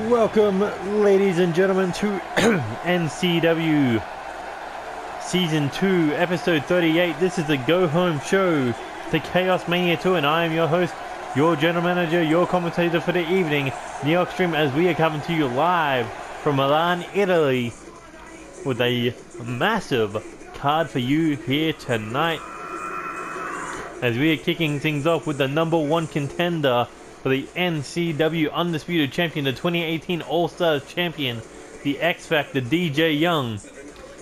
Welcome, ladies and gentlemen, to NCW Season 2, Episode 38. This is the go-home show to Chaosmania 2, and I am your host, your general manager, your commentator for the evening, NeoXtreme, as we are coming to you live from Milan, Italy, with a massive card for you here tonight, as we are kicking things off with the number one contender for the NCW Undisputed Champion, the 2018 All-Stars Champion, the X-Factor DJ Young.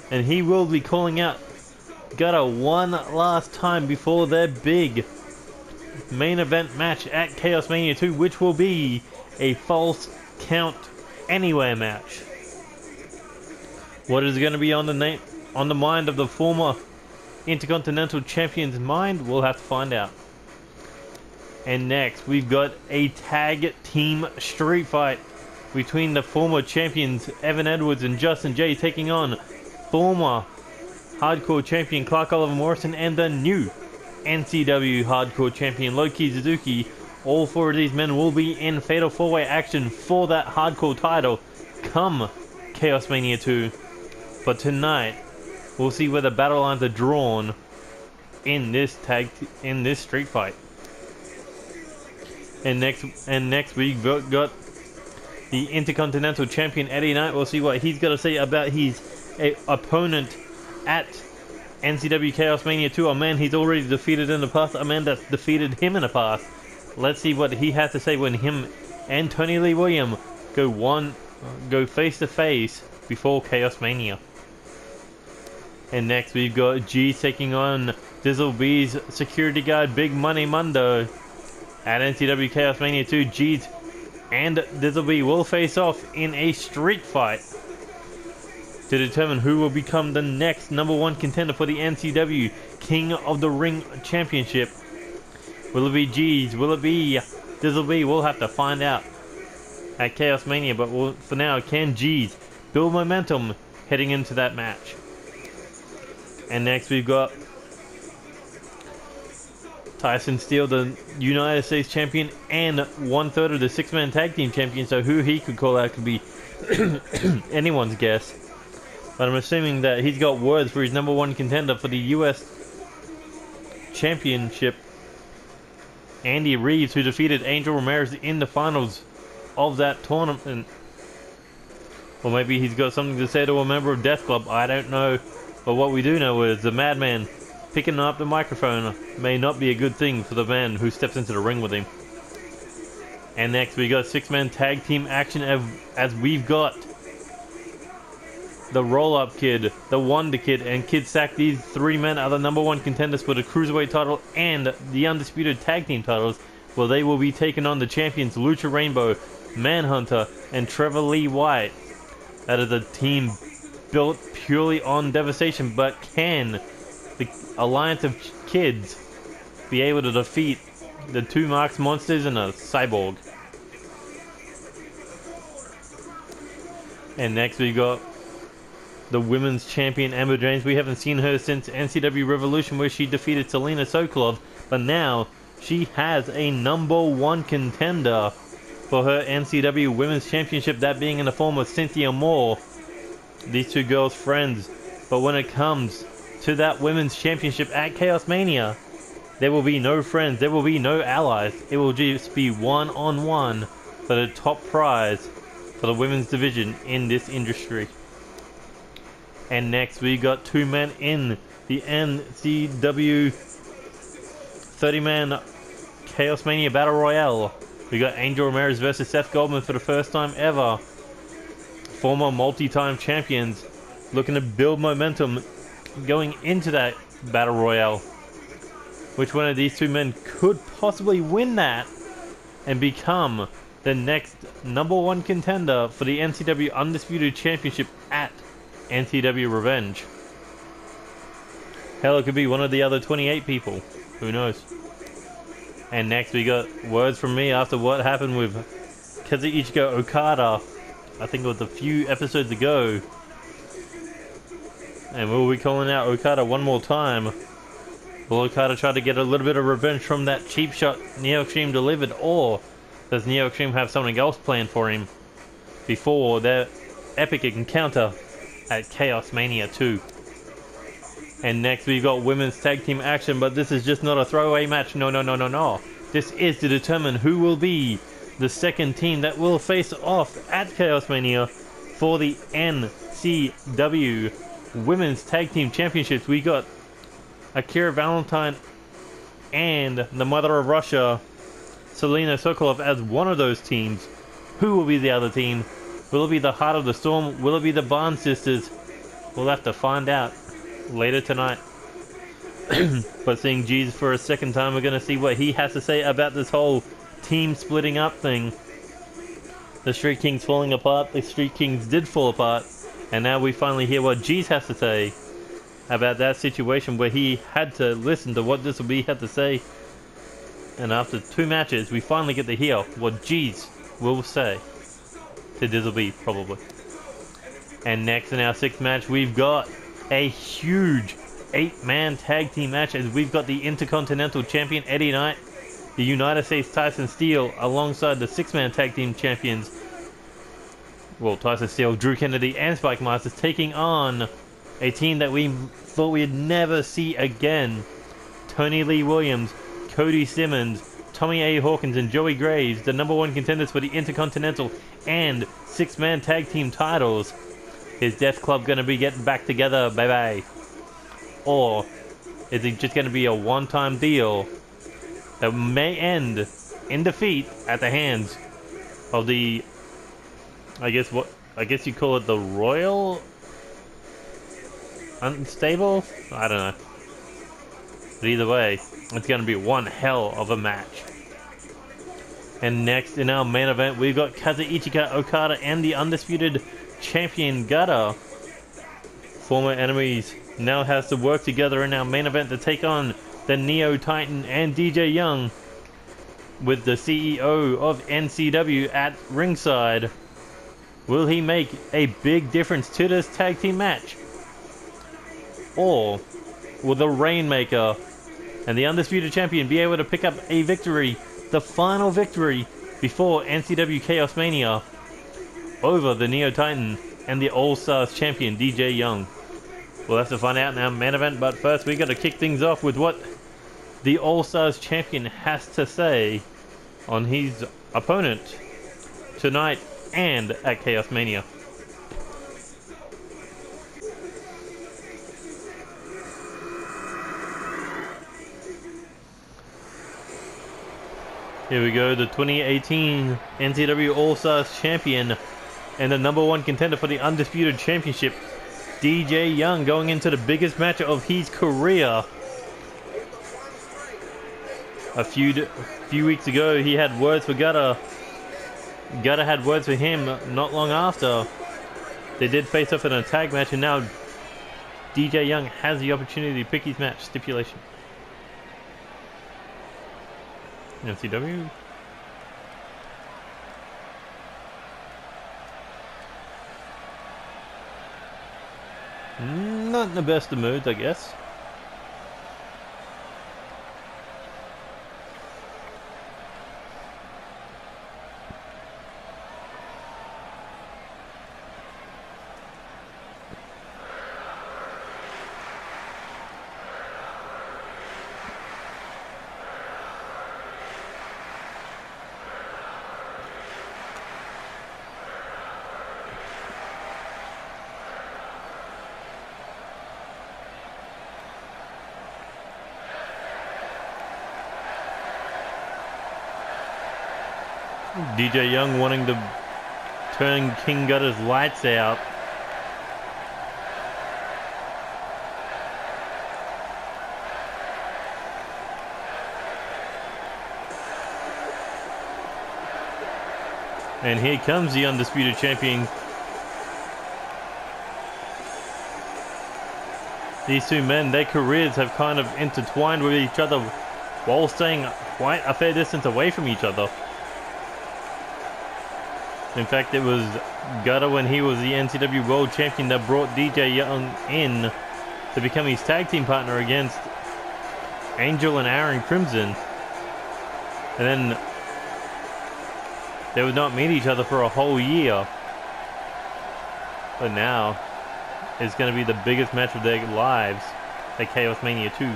And he will be calling out Gutta one last time before their big main event match at Chaosmania 2, which will be a false count anywhere match. What is going to be on the mind of the former Intercontinental Champion's mind? We'll have to find out. And next, we've got a tag team street fight between the former champions Evan Edwards and Justin J, taking on former hardcore champion Clark Oliver Morrison and the new NCW hardcore champion Loki Suzuki. All four of these men will be in fatal four-way action for that hardcore title come Chaosmania 2. But tonight, we'll see where the battle lines are drawn in this street fight. And next we've got the Intercontinental Champion Eddie Knight. We'll see what he's got to say about his opponent at NCW Chaosmania 2. A man he's already defeated in the past, a man that's defeated him in the past. Let's see what he has to say when him and Tony Lee Williams go face to face before Chaosmania. And next we've got G taking on Dizzle B's security guard Big Money Mundo. At NCW Chaosmania 2, Jeet and Dizzle B will face off in a street fight to determine who will become the next number one contender for the NCW King of the Ring Championship. Will it be G's? Will it be Dizzle B? We'll have to find out at Chaosmania, but for now, can G's build momentum heading into that match? And next we've got Tyson Steele, the United States champion and 1/3 of the six-man tag team champion, so who he could call out could be anyone's guess. But I'm assuming that he's got words for his number one contender for the US Championship, Andy Reeves, who defeated Angel Rameriz in the finals of that tournament. Or maybe he's got something to say to a member of Death Club, I don't know. But what we do know is the Madman picking up the microphone may not be a good thing for the man who steps into the ring with him. And next we got six-man tag team action as we've got the Roll-Up Kid, the WondrKid, and Kid Sack. These three men are the number one contenders for the Cruiserweight title and the Undisputed Tag Team titles, where they will be taking on the champions Lucha Rainbow, Manhunter, and Trevor Lee White. That is a team built purely on devastation, but can the Alliance of Kids be able to defeat the two Marks Monsters and a Cyborg? And next we got the women's champion Amber James. We haven't seen her since NCW Revolution, where she defeated Selena Sokolov, but now she has a number one contender for her NCW Women's Championship, that being in the form of Cynthia Moore. These two girls friends, but when it comes to that Women's Championship at Chaosmania, there will be no friends, there will be no allies. It will just be one-on-one for the top prize for the women's division in this industry. And next we got two men in the NCW 30-man Chaosmania Battle Royale. We got Angel Rameriz versus Seth Goldman for the first time ever. Former multi-time champions looking to build momentum going into that battle royale. Which one of these two men could possibly win that and become the next number one contender for the NCW Undisputed Championship at NCW Revenge? Hell, it could be one of the other 28 people. Who knows? And next we got words from me after what happened with Kazuchika Okada. I think it was a few episodes ago. And we'll be calling out Okada one more time. Will Okada try to get a little bit of revenge from that cheap shot NeoXtreme delivered, or does NeoXtreme have something else planned for him? before their epic encounter at Chaosmania 2. And next we've got women's tag team action, but this is just not a throwaway match. No. This is to determine who will be the second team that will face off at Chaosmania for the NCW Women's Tag Team Championships. We got Akira Valentine and the Mother of Russia, Selena Sokolov, as one of those teams. Who will be the other team? Will it be the Heart of the Storm? Will it be the Barne Sisters? We'll have to find out later tonight. But seeing Jesus for a second time, we're going to see what he has to say about this whole team splitting up thing. The Street Kings falling apart. The Street Kings did fall apart. And now we finally hear what Jesus has to say about that situation where he had to listen to what Dizzle had to say. And after 2 matches, we finally get to hear what Jesus will say to Dizzle, probably. And next in our 6th match, we've got a huge 8-man tag team match, as we've got the Intercontinental Champion Eddie Knight, the United States Tyson Steele, alongside the 6-man tag team champions, well, Tyson Steele, Drew Kennedy, and Spike Masters, taking on a team that we thought we'd never see again. Tony Lee Williams, Cody Simmons, Tommy A. Hawkins, and Joey Graves, the #1 contenders for the Intercontinental and 6-man tag team titles. Is Death Club going to be getting back together, baby? Or is it just going to be a one-time deal that may end in defeat at the hands of the, I guess you call it the Royal Unstable? I don't know. But either way, it's going to be one hell of a match. And next in our main event, we've got Kazuchika Okada and the undisputed champion Gutta. Former enemies now has to work together in our main event to take on the Neo Titan and DJ Young, with the CEO of NCW at ringside. Will he make a big difference to this tag team match? Or will the Rainmaker and the undisputed champion be able to pick up a victory, the final victory, before NCW Chaosmania over the Neo Titan and the All Stars champion DJ Young? We'll have to find out in our main event, but first we got to kick things off with what the All Stars champion has to say on his opponent tonight and at Chaosmania. Here we go, the 2018 NCW All Stars champion and the #1 contender for the Undisputed Championship, DJ Young, going into the biggest match of his career. A few weeks ago, he had words for Gutta. Gutta had words for him not long after. They did face off in a tag match, and now DJ Young has the opportunity to pick his match. Stipulation. NCW. Not in the best of moods, I guess. DJ Young wanting to turn King Gutta's lights out. And here comes the undisputed champion. These two men, their careers have kind of intertwined with each other while staying quite a fair distance away from each other. In fact, it was Gutta, when he was the NCW World Champion, that brought DJ Young in to become his tag team partner against Angel and Aaron Crimson. And then they would not meet each other for a whole year But now, it's going to be the biggest match of their lives at Chaosmania 2.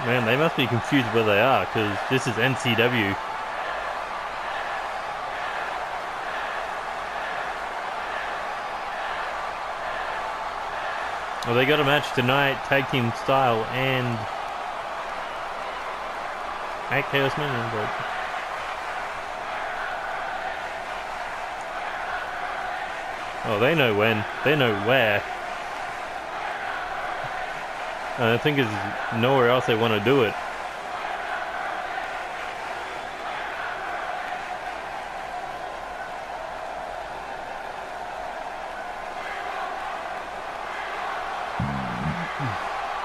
Man, they must be confused where they are, because this is NCW. Well, they got a match tonight, tag team style, and at Chaosmania, but oh, they know when, they know where. I think there's nowhere else they want to do it.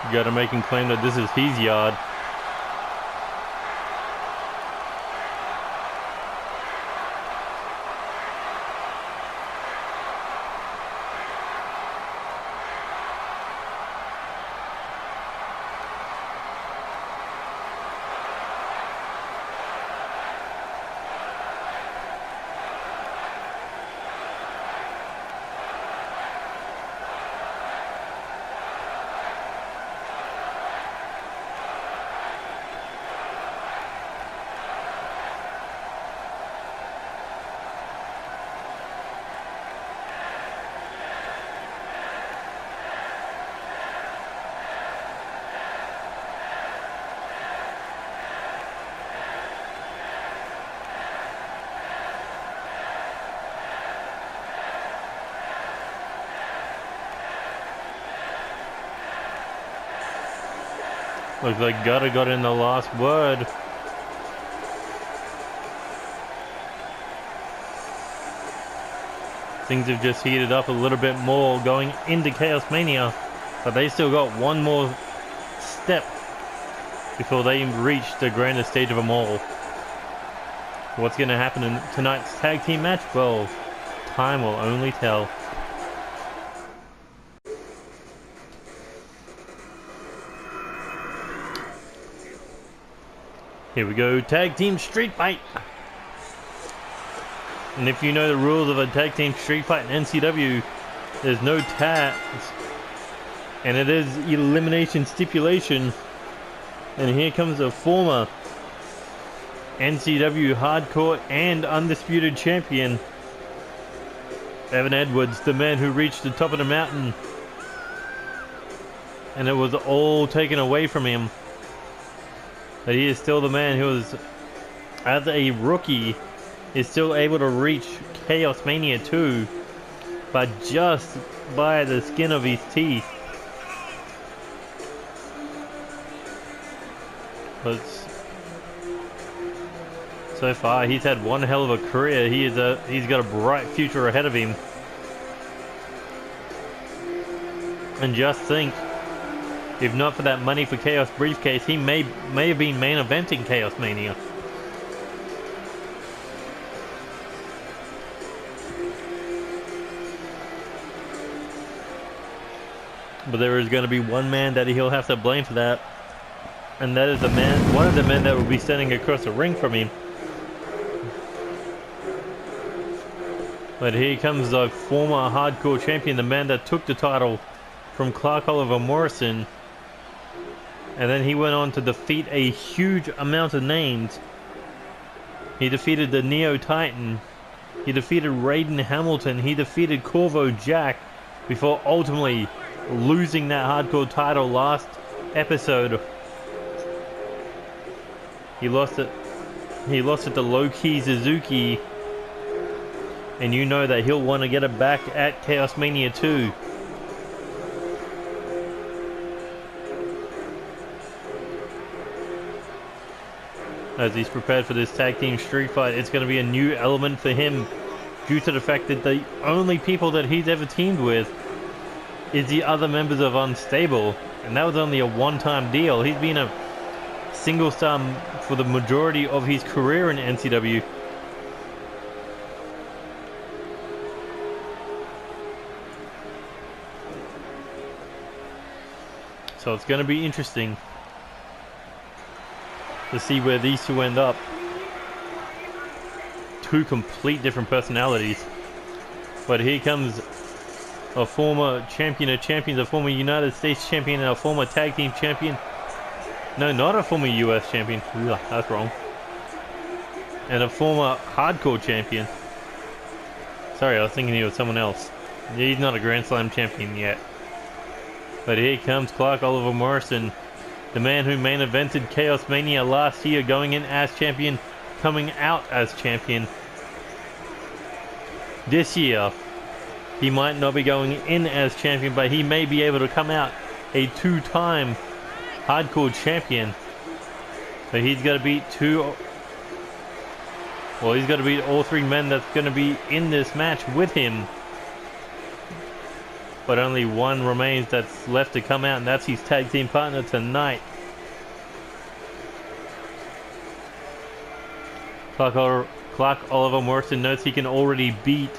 You gotta make him claim that this is his yard. Looks like Gutta got in the last word. Things have just heated up a little bit more going into Chaosmania, but they still got one more step before they reach the grandest stage of them all. What's going to happen in tonight's tag team match? Well, time will only tell. Here we go, tag team street fight. And if you know the rules of a tag team street fight in NCW, there's no tags. And it is elimination stipulation. And here comes a former NCW hardcore and undisputed champion, Evan Edwards, the man who reached the top of the mountain. And it was all taken away from him. But he is still the man who is, as a rookie, is still able to reach Chaosmania 2, but just by the skin of his teeth. But so far, he's had one hell of a career. He's got a bright future ahead of him. And just think, if not for that money for Chaos briefcase, he may have been main eventing Chaosmania. But there is going to be one man that he'll have to blame for that. And that is the man, one of the men that will be standing across the ring from him. But here comes the former hardcore champion, the man that took the title from Clark Oliver Morrison. And then he went on to defeat a huge amount of names. He defeated the Neo Titan. He defeated Raiden Hamilton. He defeated Corvo Jack before ultimately losing that hardcore title last episode. He lost it to Loki Suzuki. And you know that he'll want to get it back at Chaosmania 2. As he's prepared for this tag team street fight, it's going to be a new element for him due to the fact that the only people that he's ever teamed with is the other members of Unstable. And that was only a one-time deal. He's been a single star for the majority of his career in NCW. So it's going to be interesting to see where these two end up. Two complete different personalities. But here comes a former champion of champions, a former United States champion, and a former tag team champion. No, not a former US champion. Ugh, that's wrong. And a former hardcore champion. Sorry, I was thinking he was someone else. He's not a Grand Slam champion yet. But here comes Clark Oliver Morrison, the man who main evented Chaosmania last year, going in as champion, coming out as champion. This year, he might not be going in as champion, but he may be able to come out a two-time hardcore champion. But he's got to beat he's got to beat all three men that's going to be in this match with him. But only one remains that's left to come out, and that's his tag team partner tonight. Clark Oliver Morrison knows he can already beat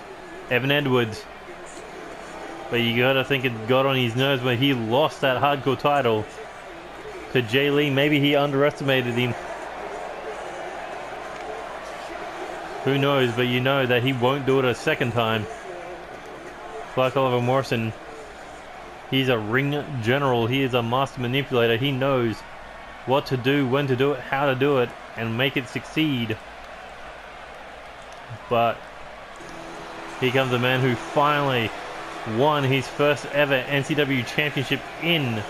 Evan Edwards. But you gotta think it got on his nerves when he lost that hardcore title to Jay Lee. Maybe he underestimated him. Who knows, but you know that he won't do it a second time. Clark Oliver Morrison, he's a ring general. He is a master manipulator. He knows what to do, when to do it, how to do it, and make it succeed. But here comes a man who finally won his first ever NCW championship in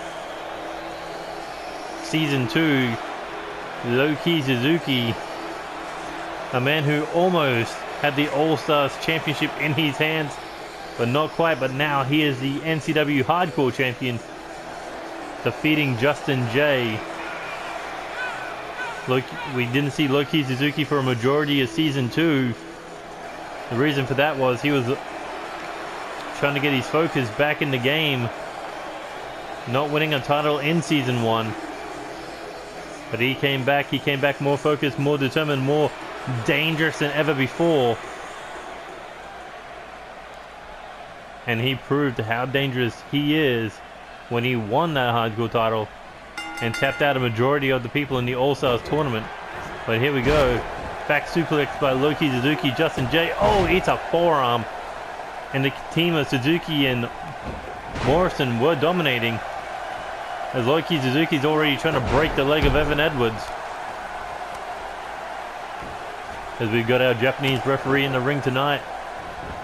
Season 2, Loki Suzuki. A man who almost had the All-Stars championship in his hands, but not quite. But now he is the NCW Hardcore Champion, defeating Justin J. Look, we didn't see Loki Suzuki for a majority of Season 2. The reason for that was he was trying to get his focus back in the game, not winning a title in Season 1. But he came back more focused, more determined, more dangerous than ever before. And he proved how dangerous he is when he won that hardcore title and tapped out a majority of the people in the All-Stars tournament. But here we go. Back suplex by Loki Suzuki, Justin J. Oh, it's a forearm. And the team of Suzuki and Morrison were dominating, as Loki Suzuki's already trying to break the leg of Evan Edwards. As we've got our Japanese referee in the ring tonight.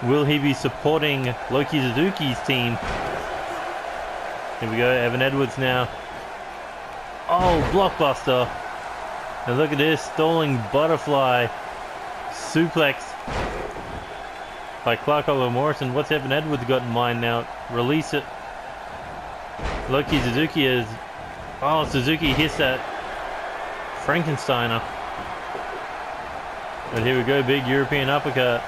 Will he be supporting Loki Suzuki's team? Here we go, Evan Edwards now. Oh, blockbuster. And look at this, stalling butterfly suplex by Clark Oliver Morrison. What's Evan Edwards got in mind now? Release it. Loki Suzuki is... Oh, Suzuki hits that Frankensteiner. And here we go, big European uppercut.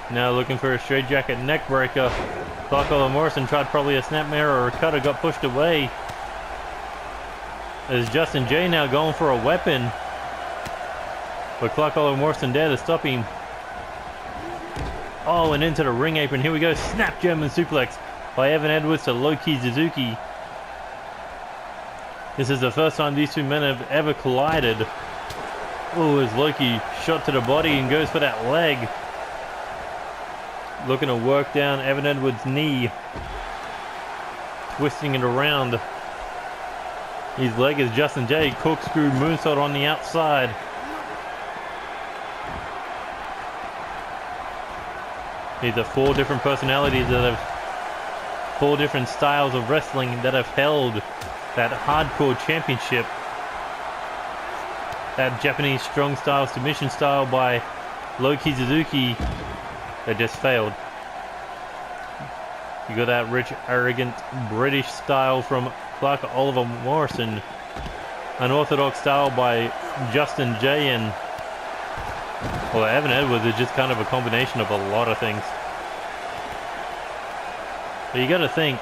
Now looking for a straight jacket neck breaker. Clark Oliver Morrison tried probably a snapmare or a cutter, got pushed away. There's Justin J now going for a weapon. But Clark Oliver Morrison there to stop him. Oh, and into the ring apron. Here we go. Snap German suplex by Evan Edwards to Loki Suzuki. This is the first time these two men have ever collided. Oh, as Loki shot to the body and goes for that leg. Looking to work down Evan Edwards' knee. Twisting it around. His leg is Justin J. Corkscrew moonsault on the outside. These are 4 different personalities that have 4 different styles of wrestling that have held that hardcore championship. That Japanese strong style submission style by Loki Suzuki that just failed. You got that rich, arrogant British style from Clark Oliver Morrison. Unorthodox style by Justin J. And well, Evan Edwards is just kind of a combination of a lot of things. But you got to think,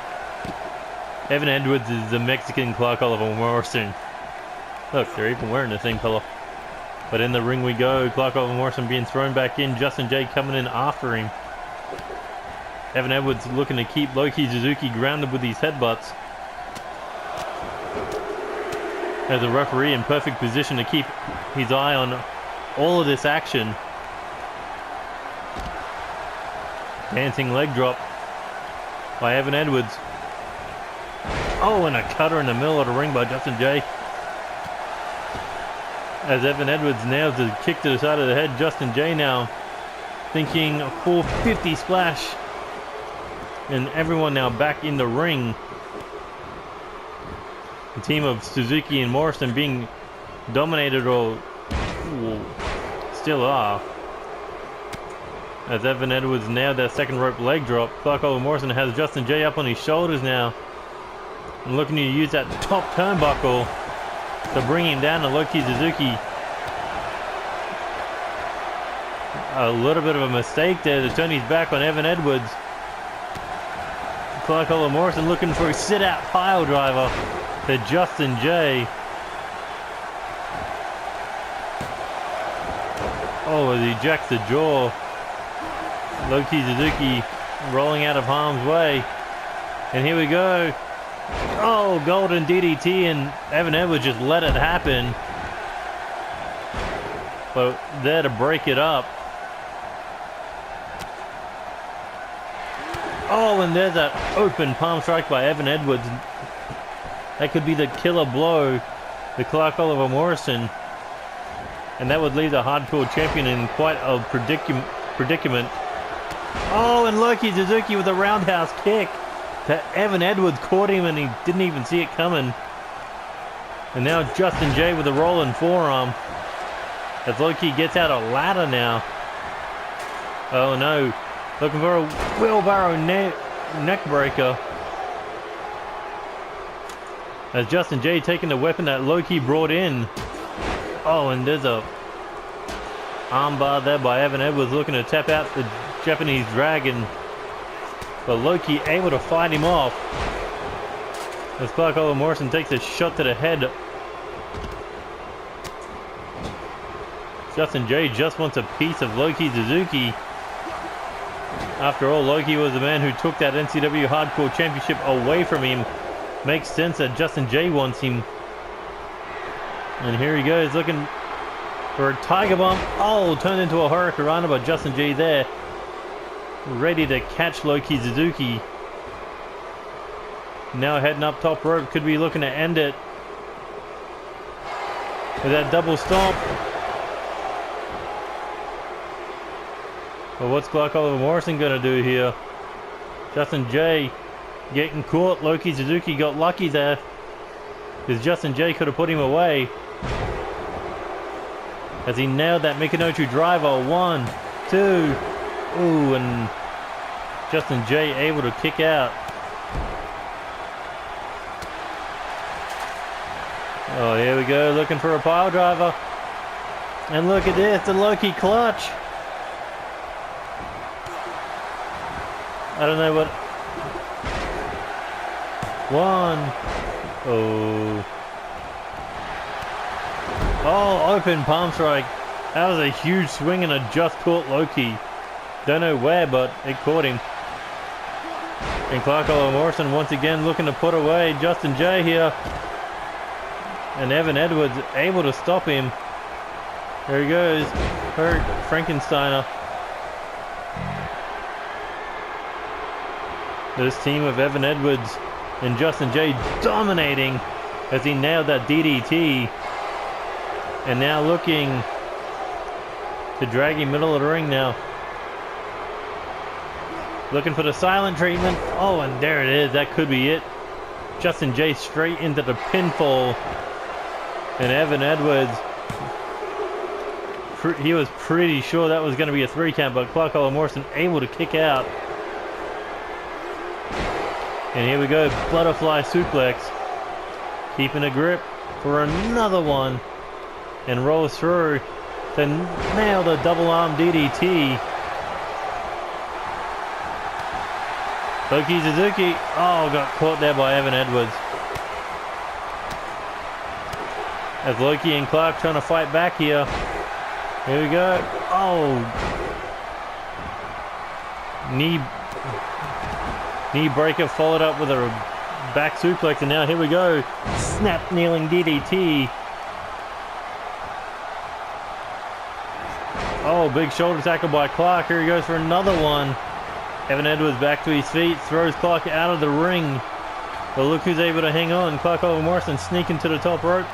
Evan Edwards is the Mexican Clark Oliver Morrison. Look, they're even wearing the same color. But in the ring we go. Clark Oliver Morrison being thrown back in. Justin J coming in after him. Evan Edwards looking to keep Loki Suzuki grounded with these headbutts. As a referee in perfect position to keep his eye on all of this action. Dancing leg drop by Evan Edwards. Oh, and a cutter in the middle of the ring by Justin J. As Evan Edwards nails the kick to the side of the head, Justin J now thinking a 450 splash. And everyone now back in the ring. The team of Suzuki and Morrison being dominated or still are. As Evan Edwards nailed that second rope leg drop, Clark Oliver Morrison has Justin J up on his shoulders now. And looking to use that top turnbuckle to bring him down to Loki Suzuki. A little bit of a mistake there to turn his back on Evan Edwards. Clark Oliver Morrison looking for a sit-out pile driver to Justin J. Oh, as he jacks the jaw. Loki Suzuki rolling out of harm's way. And here we go. Oh, golden DDT, and Evan Edwards just let it happen. But there to break it up. Oh, and there's that open palm strike by Evan Edwards. That could be the killer blow to Clark Oliver Morrison. And that would leave the hardcore champion in quite a predicament. Oh, and Loki Suzuki with a roundhouse kick. Evan Edwards caught him and he didn't even see it coming. And now Justin J with a rolling forearm. As Loki gets out a ladder now. Oh no. Looking for a wheelbarrow neck breaker. As Justin J taking the weapon that Loki brought in. Oh, and there's a armbar there by Evan Edwards looking to tap out the Japanese Dragon. But Loki able to fight him off. As Clark Oliver Morrison takes a shot to the head. Justin J just wants a piece of Loki Suzuki. After all, Loki was the man who took that NCW Hardcore Championship away from him. Makes sense that Justin J wants him. And here he goes looking for a Tiger Bomb. Oh, turned into a Hurricanrana by Justin J there. Ready to catch Loki Suzuki. Now heading up top rope. Could be looking to end it. With that double stomp. Well, what's Clark Oliver Morrison going to do here? Justin J getting caught. Loki Suzuki got lucky there. Because Justin J could have put him away. As he nailed that Mikinochu driver. 1, 2. Ooh, and Justin J able to kick out. Oh, here we go. Looking for a pile driver. And look at this. The Loki clutch. I don't know what. 1. Oh. Oh, open palm strike. That was a huge swing and it just caught Loki. Don't know where, but it caught him. And Clark Morrison once again looking to put away Justin J here. And Evan Edwards able to stop him. There he goes. Hurt Frankensteiner. This team of Evan Edwards and Justin J dominating as he nailed that DDT. And now looking to drag him middle of the ring now. Looking for the silent treatment. Oh, and there it is. That could be it. Justin J straight into the pinfall. And Evan Edwards, he was pretty sure that was going to be a 3 count, but Clark Morrison able to kick out. And here we go, butterfly suplex. Keeping a grip for another one. And rolls through to nail the double arm DDT. Loki Suzuki, oh, got caught there by Evan Edwards. As Loki and Clark trying to fight back here. Here we go. Oh. Knee breaker followed up with a back suplex. And now here we go. Snap kneeling DDT. Oh, big shoulder tackle by Clark. Here he goes for another one. Evan Edwards back to his feet. Throws Clark out of the ring. But look who's able to hang on. Clark Morrison sneaking to the top rope.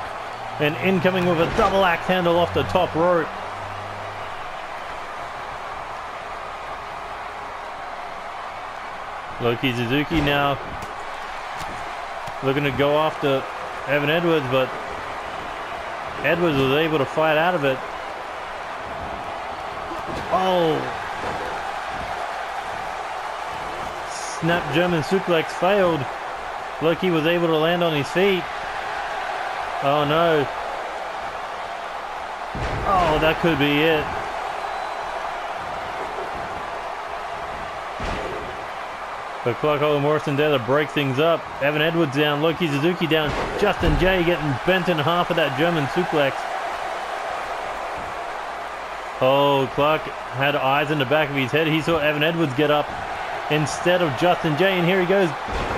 And incoming with a double axe handle off the top rope. Loki Suzuki now looking to go after Evan Edwards, but Edwards was able to fight out of it. Oh! Snap German suplex failed. Loki was able to land on his feet. Oh no. Oh, that could be it. But Clark Morrison there to break things up. Evan Edwards down, Loki Suzuki down. Justin J getting bent in half of that German suplex. Oh, Clark had eyes in the back of his head. He saw Evan Edwards get up instead of Justin J. And here he goes.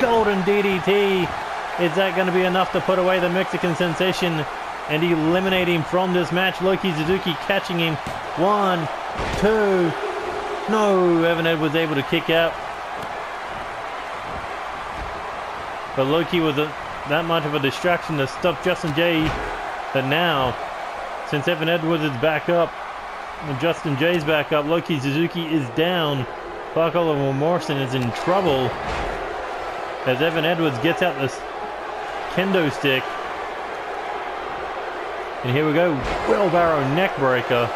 Golden DDT. Is that going to be enough to put away the Mexican sensation and eliminate him from this match? Loki Suzuki catching him. 1, 2. No, Evan Edwards able to kick out. But Loki was that much of a distraction to stop Justin J. But now, since Evan Edwards is back up and Justin J's back up, Loki Suzuki is down. Clark Morrison is in trouble as Evan Edwards gets out this kendo stick. And here we go, wheelbarrow neck breaker.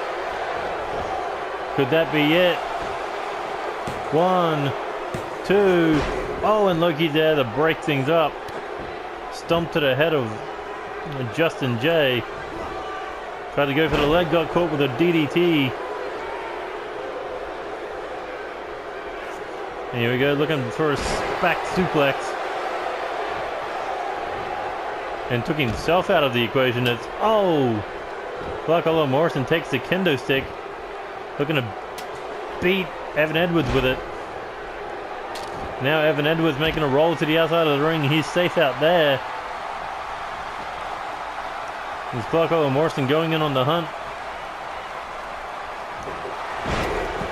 Could that be it? 1, 2. Oh, and Loki's there to break things up. Stomp to the head of Justin J. Tried to go for the leg, got caught with a DDT. And here we go, looking for a back suplex. And took himself out of the equation. It's, oh! Clark Morrison takes the kendo stick. Looking to beat Evan Edwards with it. Now Evan Edwards making a roll to the outside of the ring. He's safe out there. There's Clark Morrison going in on the hunt.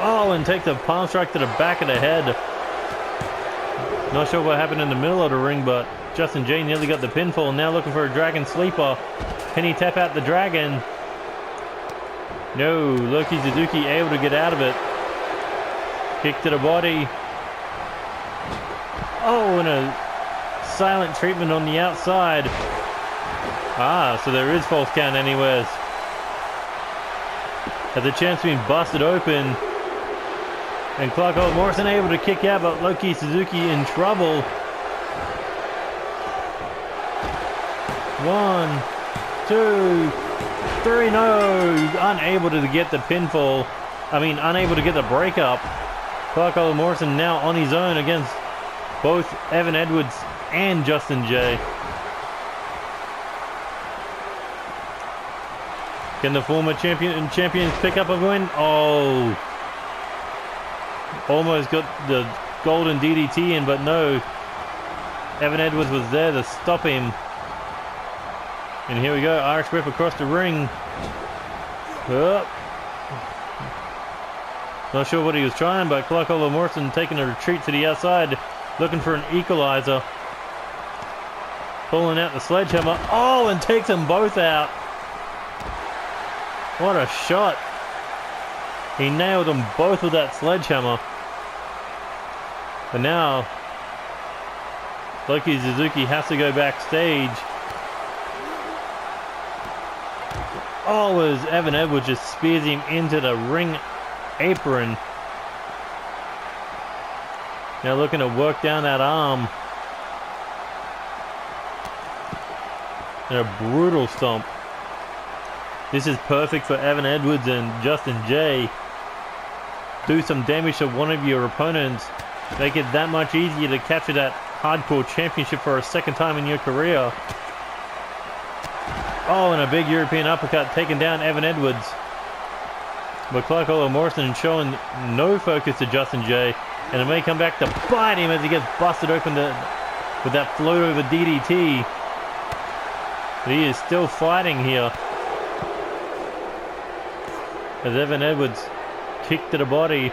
Oh, and takes a palm strike to the back of the head. Not sure what happened in the middle of the ring, but Justin J nearly got the pinfall. Now looking for a dragon sleeper. Can he tap out the dragon? No, Loki Suzuki able to get out of it. Kick to the body. Oh, and a silent treatment on the outside. Ah, so there is false count anywheres. Has a chance being busted open. And Clark Morrison able to kick out, but Loki Suzuki in trouble. 1, 2, 3, no! Unable to get the pinfall. Unable to get the breakup. Clark Morrison now on his own against both Evan Edwards and Justin J. Can the former champions pick up a win? Oh. Almost got the golden DDT in, but no. Evan Edwards was there to stop him. And here we go, Irish whip across the ring. Oh. Not sure what he was trying, but Clark Morrison taking a retreat to the outside, looking for an equalizer. Pulling out the sledgehammer. Oh, and takes them both out. What a shot. He nailed them both with that sledgehammer. But now, Loki Suzuki has to go backstage. Oh, as Evan Edwards just spears him into the ring apron. Now looking to work down that arm. And a brutal stomp. This is perfect for Evan Edwards and Justin J. Do some damage to one of your opponents. Make it that much easier to capture that hardcore championship for a second time in your career. Oh, and a big European uppercut taking down Evan Edwards. But Clark Morrison showing no focus to Justin J. And it may come back to bite him as he gets busted open with that float over DDT. But he is still fighting here. As Evan Edwards kicked to the body,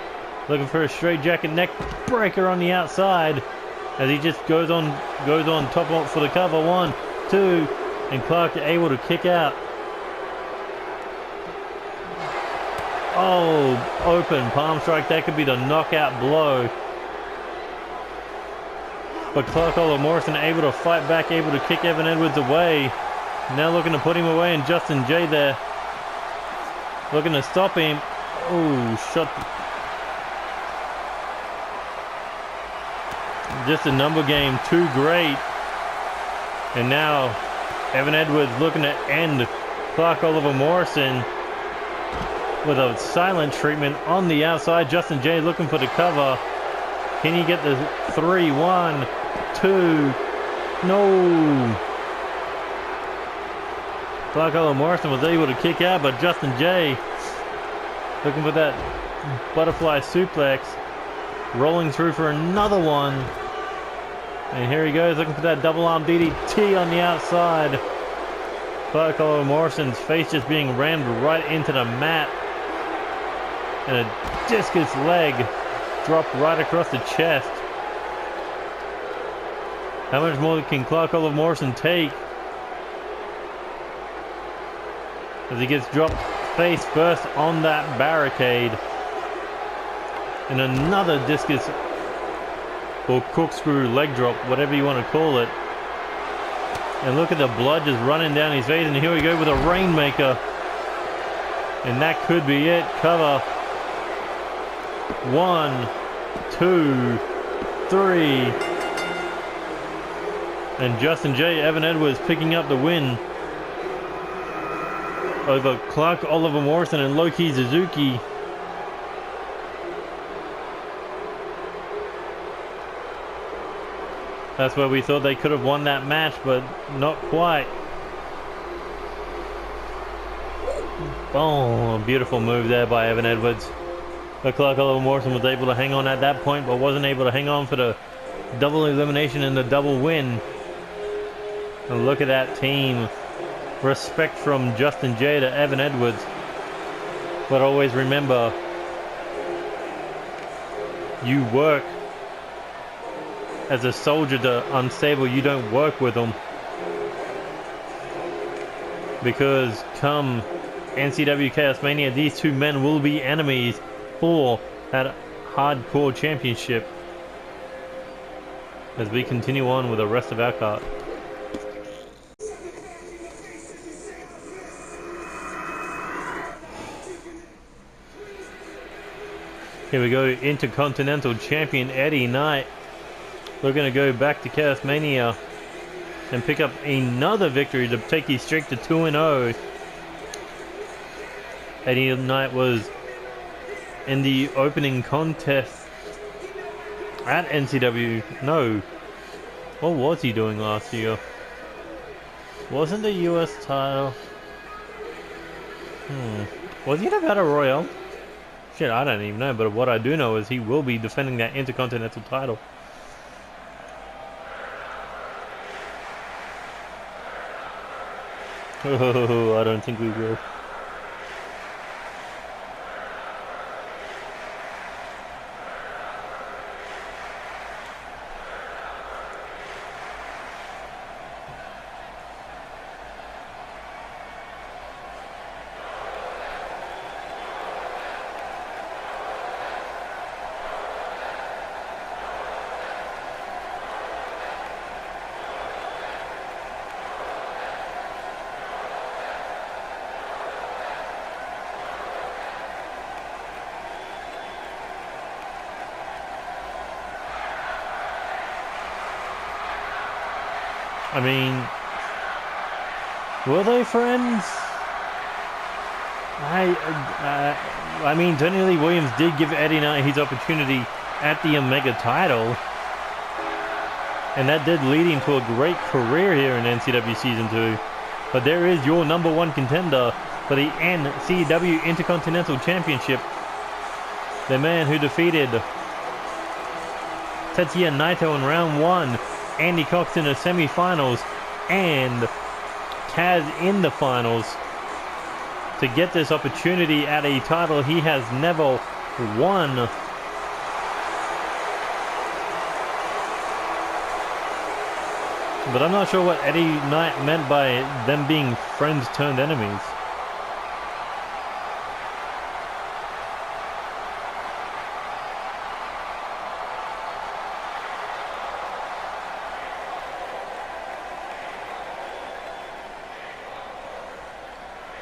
looking for a straight jacket neck breaker on the outside. As he just goes on top for the cover. 1, 2, and Clark able to kick out. Oh, open palm strike. That could be the knockout blow. But Clark Morrison able to fight back, able to kick Evan Edwards away. Now looking to put him away, and Justin J there looking to stop him. Oh, shot. Just a number game, too great. And now Evan Edwards looking to end Clark Morrison with a silent treatment on the outside. Justin J looking for the cover. Can he get the 3? 1, 2. No. Clark Morrison was able to kick out, but Justin J looking for that butterfly suplex. Rolling through for another one. And here he goes, looking for that double arm DDT on the outside. Clark Morrison's face just being rammed right into the mat. And a discus leg dropped right across the chest. How much more can Clark Morrison take? As he gets dropped face first on that barricade. And another discus or corkscrew leg drop, whatever you want to call it. And look at the blood just running down his face. And here we go with a rainmaker. And that could be it. Cover. 1, 2, 3. And Justin J. Evan Edwards picking up the win over Clark Morrison and Loki Suzuki. That's where we thought they could have won that match, but not quite. Oh, a beautiful move there by Evan Edwards. But Clark Morrison was able to hang on at that point, but wasn't able to hang on for the double elimination and the double win. And look at that team. Respect from Justin J to Evan Edwards. But always remember, you work as a soldier to Unstable. You don't work with them. Because come NCW Chaosmania, these two men will be enemies for that hardcore championship. As we continue on with the rest of our card. Here we go, Intercontinental Champion Eddie Knight. We're going to go back to Chaosmania and pick up another victory to take his streak to 2-0. Eddie Knight was in the opening contest at NCW. No. What was he doing last year? Wasn't the US title? Was he in a Battle Royale? Shit, I don't even know, but what I do know is he will be defending that Intercontinental title. Oh, I don't think we will. I mean, were they friends? I mean, Tony Lee Williams did give Eddie Knight his opportunity at the Omega title, and that did lead him to a great career here in NCW Season 2. But there is your number one contender for the NCW Intercontinental Championship. The man who defeated Tetsuya Naito in round 1, Andy Cox in the semi-finals, and Kaz in the finals to get this opportunity at a title he has never won. But I'm not sure what Eddie Knight meant by them being friends turned enemies.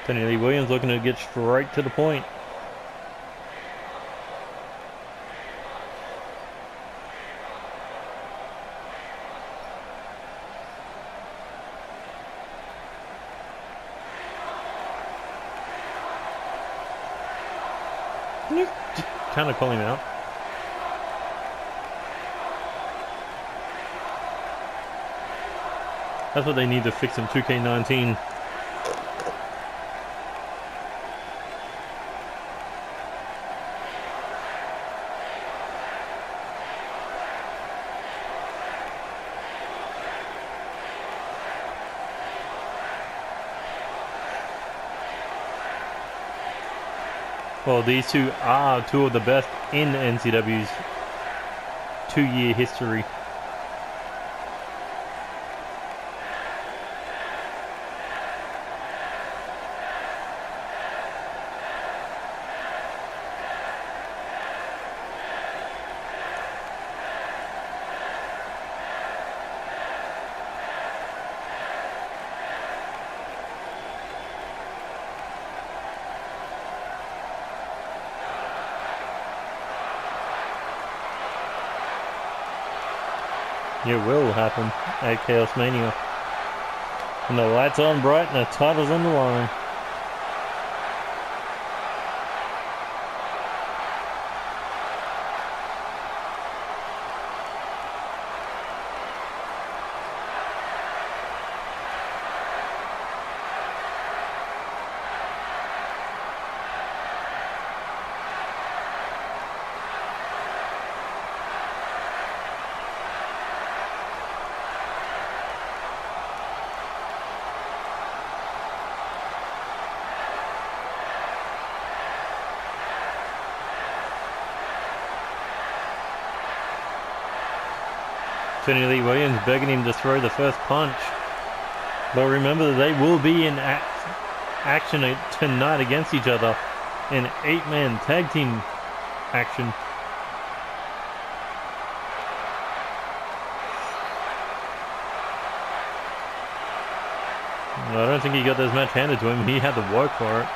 Tony Lee Williams looking to get straight to the point. Can you just kind of call him out? That's what they need to fix in 2K19. Well, these two are two of the best in NCW's 2-year history. It will happen at Chaosmania. And the lights on bright and the title's on the line. Tony Lee Williams begging him to throw the first punch. But remember that they will be in action tonight against each other in 8-man tag team action. I don't think he got this match handed to him. He had to work for it.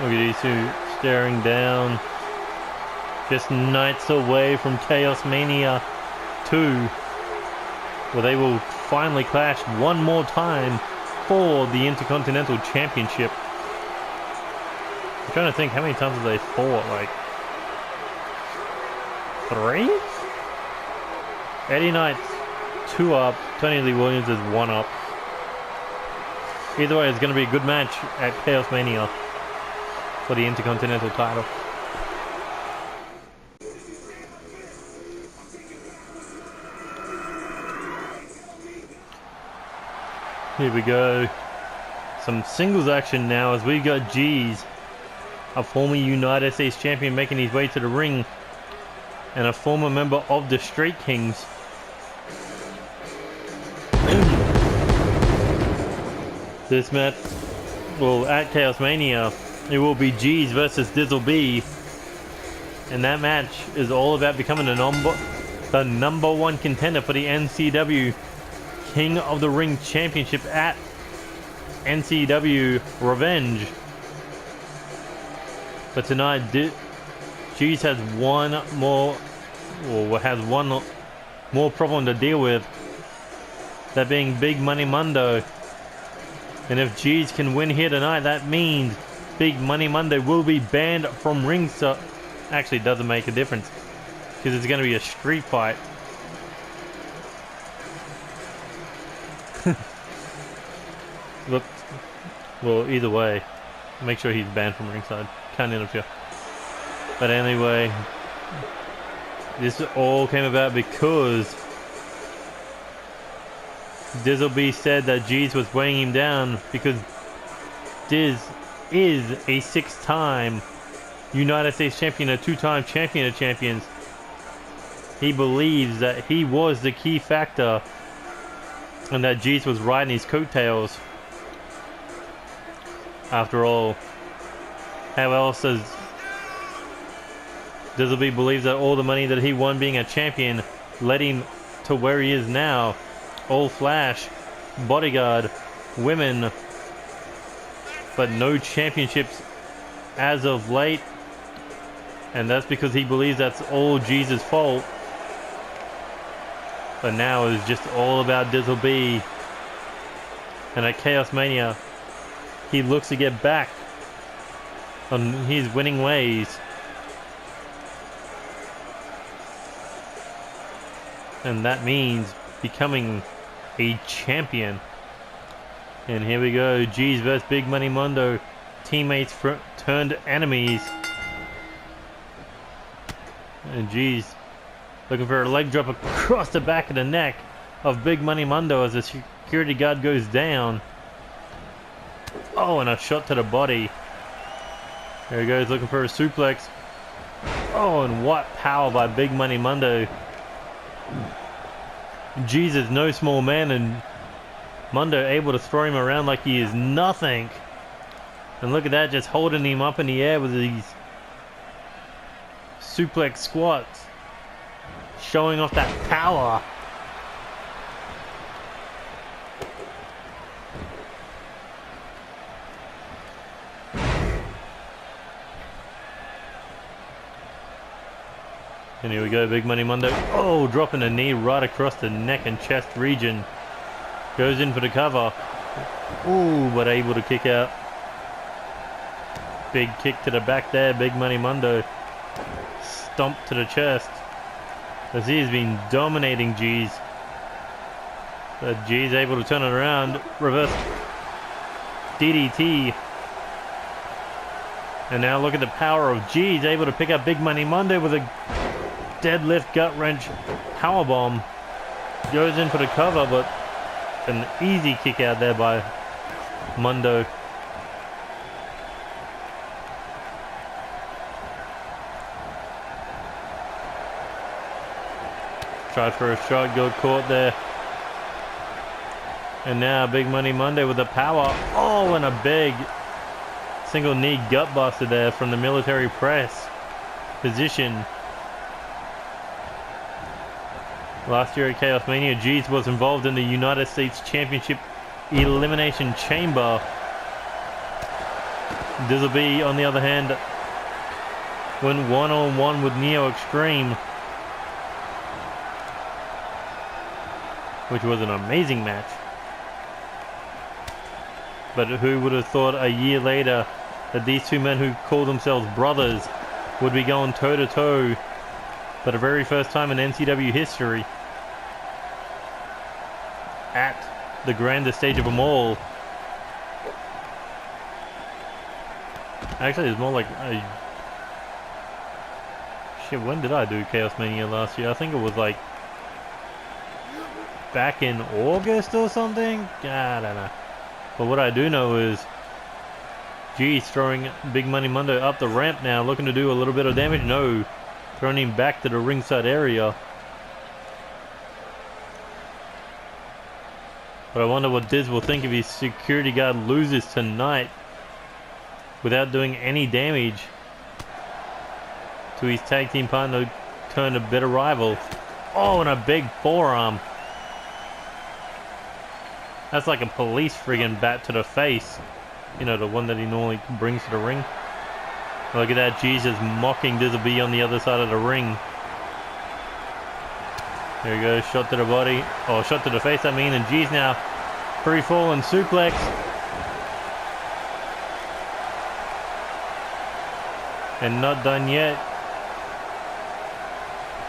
Look at these two staring down. Just nights away from Chaosmania 2, where they will finally clash one more time for the Intercontinental Championship. I'm trying to think, how many times have they fought? Like 3? Eddie Knight's 2 up, Tony Lee Williams is 1 up. Either way, it's going to be a good match at Chaosmania for the Intercontinental title. Here we go. Some singles action now as we got G's, a former United States champion, making his way to the ring, and a former member of the Straight Kings. This match, well, at Chaosmania, it will be G's versus Dizzle B, and that match is all about becoming the number 1 contender for the NCW King of the Ring Championship at NCW Revenge. But tonight, G's has one more problem to deal with, that being Big Money Mundo. And if G's can win here tonight, that means Big Money Monday will be banned from ringside. Actually, it doesn't make a difference because it's going to be a street fight. Look, well, either way, make sure he's banned from ringside. Can't interfere. But anyway, this all came about because Dizzle B said that G's was weighing him down because Diz is a 6-time United States champion, a 2-time champion of champions. He believes that he was the key factor and that G's was riding his coattails. After all, how else does Dizzle B believes that all the money that he won being a champion led him to where he is now? All flash, bodyguard, women, but no championships as of late. And that's because he believes that's all Jesus' fault. But now it's just all about Dizzle B. And at Chaosmania, he looks to get back on his winning ways. And that means becoming a champion. And here we go, G's vs Big Money Mundo, teammates turned enemies. And G's looking for a leg drop across the back of the neck of Big Money Mundo as the security guard goes down. Oh, and a shot to the body. There he goes, looking for a suplex. Oh, and what power by Big Money Mundo. G's is no small man, and Mundo able to throw him around like he is nothing. And look at that, just holding him up in the air with these suplex squats, showing off that power. And here we go, Big Money Mundo. Oh, dropping a knee right across the neck and chest region. Goes in for the cover. Ooh, but able to kick out. Big kick to the back there, Big Money Mundo. Stomp to the chest. As he has been dominating G's. But G's able to turn it around. Reverse DDT. And now look at the power of G's, able to pick up Big Money Mundo with a deadlift gut wrench powerbomb. Goes in for the cover, but an easy kick out there by Mundo. Tried for a shot, got caught there. And now Big Money Mundo with the power. Oh, and a big single knee gut buster there from the military press position. Last year at Chaosmania, G's was involved in the United States Championship Elimination Chamber. Dizzle B, on the other hand, went one-on-one with NeoXtreme, which was an amazing match. But who would have thought a year later that these two men who call themselves brothers would be going toe-to-toe for the very first time in NCW history at the grandest stage of them all. Actually, it's more like shit, when did I do Chaosmania last year? I think it was like back in August or something? I don't know. But what I do know is G's throwing Big Money Mundo up the ramp now, looking to do a little bit of damage. No, throwing him back to the ringside area. But I wonder what Diz will think if his security guard loses tonight without doing any damage to his tag team partner turned a bitter rival. Oh, and a big forearm. That's like a police friggin' bat to the face. You know, the one that he normally brings to the ring. Look at that, Jesus mocking Dizzle B on the other side of the ring. There he goes, shot to the body. Oh, shot to the face, I mean, and G's now free fall and suplex. And not done yet.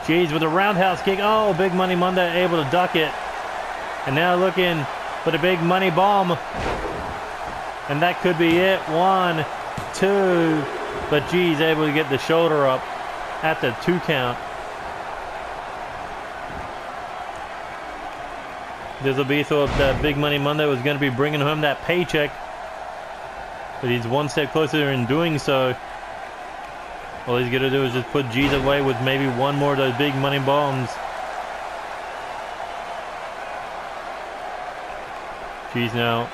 G's with a roundhouse kick. Oh, Big Money Mundo able to duck it. And now looking for the big money bomb. And that could be it. 1, 2. But G's able to get the shoulder up at the 2 count. Dizzle B thought that Big Money Mundo was going to be bringing home that paycheck. But he's one step closer in doing so. All he's going to do is just put G's away with maybe one more of those big money bombs. G's now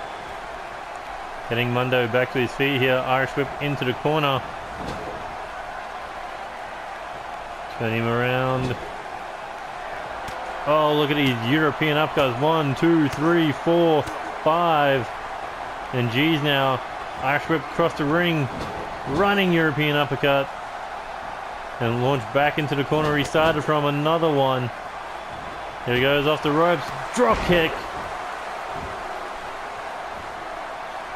getting Mundo back to his feet here. Irish whip into the corner. Turn him around. Oh, look at these European upcuts. 1, 2, 3, 4, 5. And G's now. Irish whip across the ring. Running European uppercut. And launched back into the corner he started from. Another one. Here he goes off the ropes. Drop kick.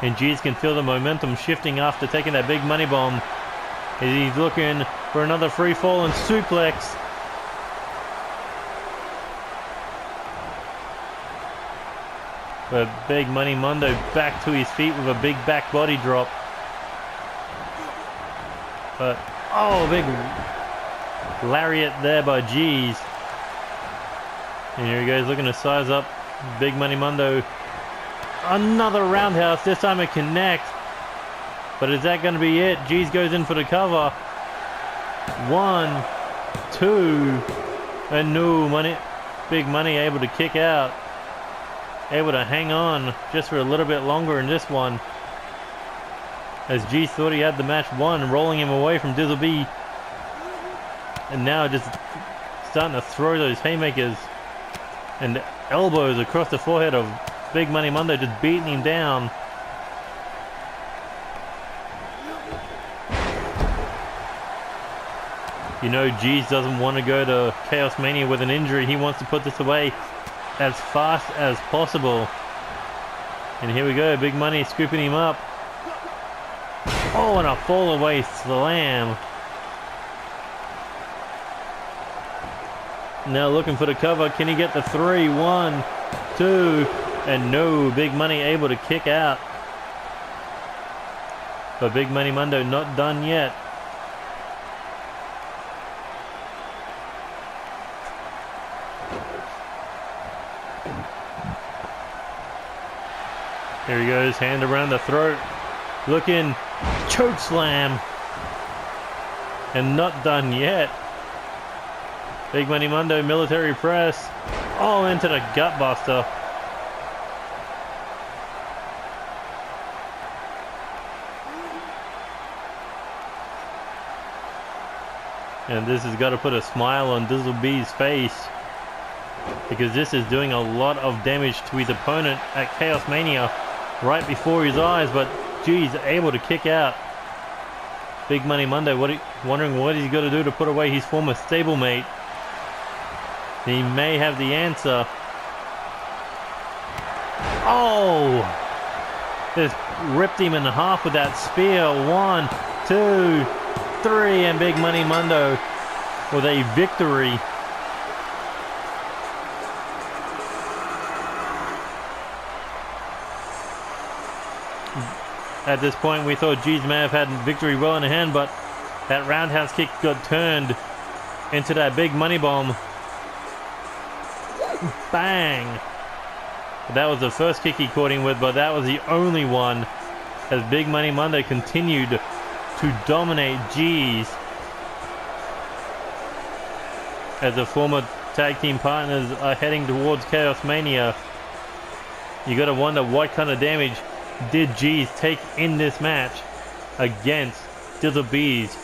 And G's can feel the momentum shifting after taking that big money bomb. He's looking for another free fall and suplex. But Big Money Mundo back to his feet with a big back body drop. But, oh, big lariat there by G's. And here he goes looking to size up Big Money Mundo. Another roundhouse, this time it connects. But is that going to be it? G's goes in for the cover. 1, 2, and no, money. Big Money able to kick out. Able to hang on just for a little bit longer in this one. As G thought he had the match won, rolling him away from Dizzle B. And now just starting to throw those haymakers and elbows across the forehead of Big Money Mundo, just beating him down. You know, G's doesn't want to go to Chaosmania with an injury. He wants to put this away as fast as possible. And here we go, Big Money scooping him up. Oh, and a fall away slam. Now looking for the cover. Can he get the 3? 1, 2, and no. Big Money able to kick out. But Big Money Mundo not done yet. Here he goes, hand around the throat. Looking, choke slam. And not done yet. Big Money Mundo, military press. Oh, into the gut buster. And this has got to put a smile on Dizzle B's face, because this is doing a lot of damage to his opponent at Chaosmania right before his eyes. But G's able to kick out Big Money Monday wondering what he's got to do to put away his former stablemate. He may have the answer. Oh! Just ripped him in half with that spear. 1, 2, 3, and Big Money Mundo with a victory. At this point, we thought G's may have had victory well in hand, but that roundhouse kick got turned into that big money bomb. Bang! That was the first kick he caught him with, but that was the only one, as Big Money Monday continued to dominate G's. As the former tag team partners are heading towards Chaosmania, you gotta wonder what kind of damage did G's take in this match against Dizzle B's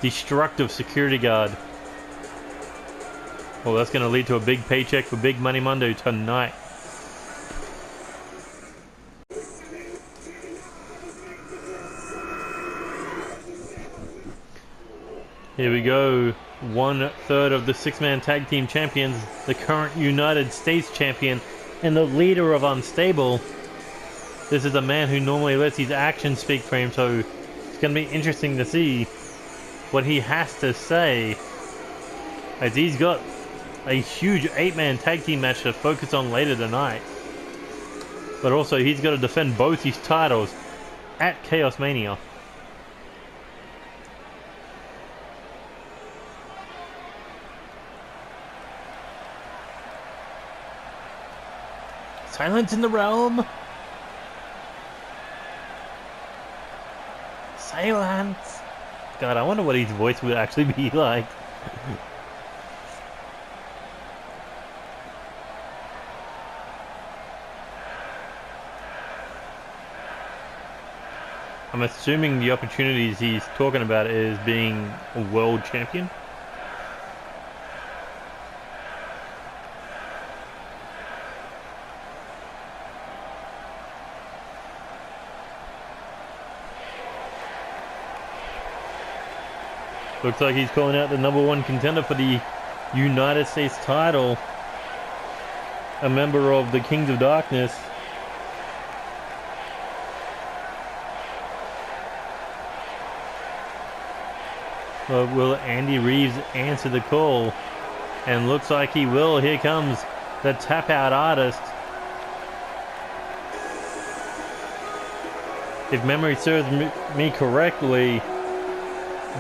destructive security guard. Well, that's going to lead to a big paycheck for Big Money Mundo tonight. Here we go. 1/3 of the 6-man tag team champions, the current United States champion and the leader of Unstable. This is a man who normally lets his actions speak for him, so it's going to be interesting to see what he has to say, as he's got a huge 8-man tag team match to focus on later tonight. But also he's got to defend both his titles at Chaosmania. Silence in the realm. Silence. God, I wonder what his voice would actually be like. I'm assuming the opportunities he's talking about is being a world champion. Looks like he's calling out the #1 contender for the United States title, a member of the Kings of Darkness. But will Andy Reeves answer the call? And looks like he will. Here comes the tap out artist. If memory serves me correctly,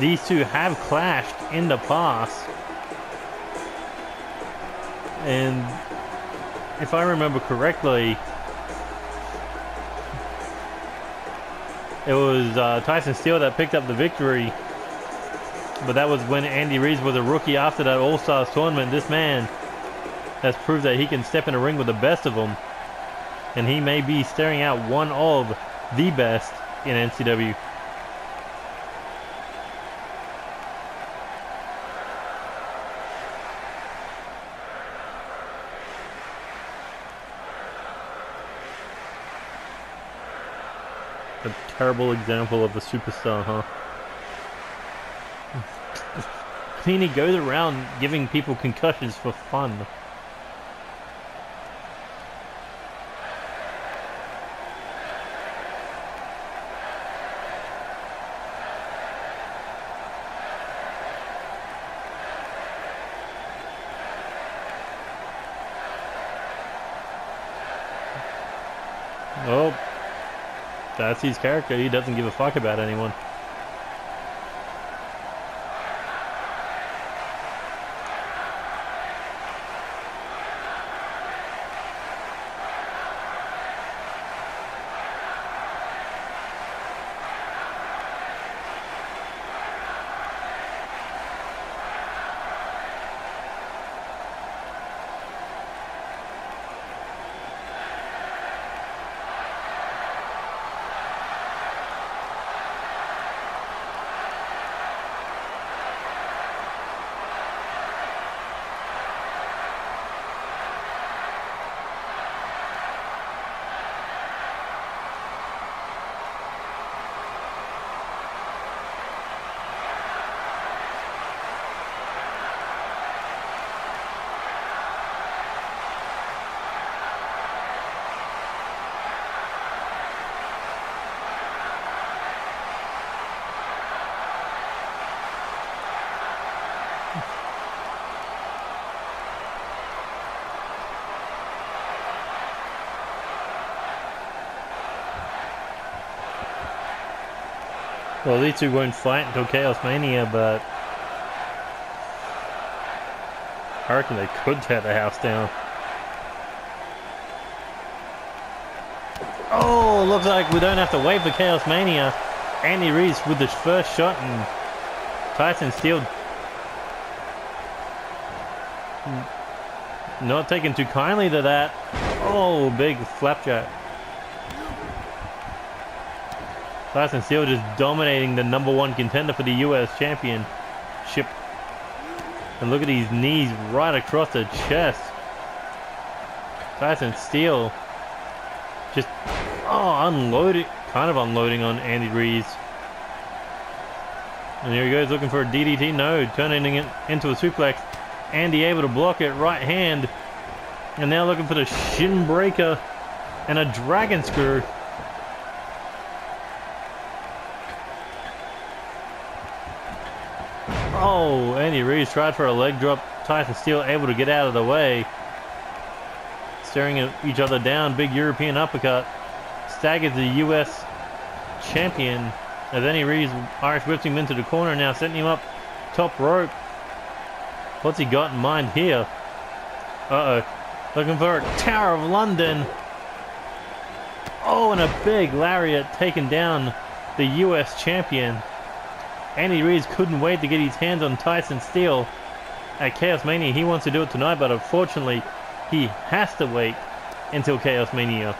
these two have clashed in the past. And if I remember correctly, it was Tyson Steele that picked up the victory. But that was when Andy Reeves was a rookie after that All-Stars tournament. This man has proved that he can step in a ring with the best of them. And he may be staring out one of the best in NCW. A terrible example of a superstar, huh? I mean, he goes around giving people concussions for fun. Oh, that's his character. He doesn't give a fuck about anyone. Well, these two won't fight until Chaosmania, but I reckon they could tear the house down. Oh, looks like we don't have to wait for Chaosmania. Andy Reese with his first shot, and Tyson Steel not taking too kindly to that. Oh, big flapjack. Tyson Steel just dominating the #1 contender for the US Championship. And look at these knees right across the chest. Tyson Steel just unloading, kind of unloading on Andy Reese. And here he goes looking for a DDT. No, turning it into a suplex. Andy able to block it, right hand. And now looking for the shin breaker and a dragon screw. Oh, Andy Reese tried for a leg drop. Tyson Steel able to get out of the way. Staring at each other down. Big European uppercut. Staggers the US champion. As Andy Reese Irish whips him into the corner now, setting him up top rope. What's he got in mind here? Uh-oh. Looking for a Tower of London. Oh, and a big lariat taking down the US champion. Andy Reese couldn't wait to get his hands on Tyson Steel at Chaosmania. He wants to do it tonight, but unfortunately, he has to wait until Chaosmania.